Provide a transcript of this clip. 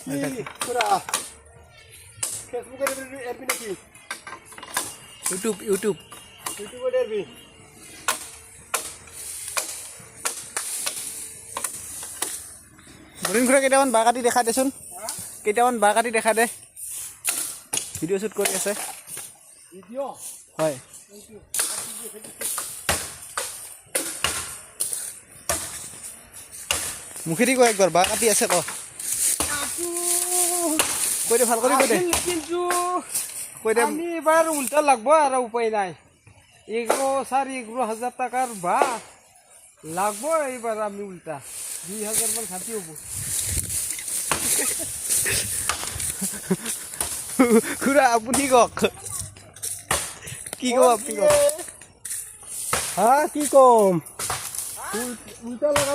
পুৰা ফেসবুকে এৰবি নাকি ইউটিউবে ইউটিউবে এৰবি বৰিং খুৰা কেইটামান বাঁহ কাটি দেখা দেচোন কেইটামান বাঁহ কাটি দেখা দে ভিডিঅ' শ্বুট কৰি আছে ভিডিঅ' হয় মুখেদি কৈ একবাৰ বাঁহ কাটি আছে কৈ দে ভাল কৰি কৈ দে কিন্তু কৈ দে আমি এবার উল্টা লাগবো আর উপায় নাই 11,000 টাকার বা লাগবো এইবার আমি উল্টা 2,000 মান খাতি হবো খুৰা আপুনি কওক কি কব আপুনি কওক হ্যাঁ কি কম উল্টা লাগা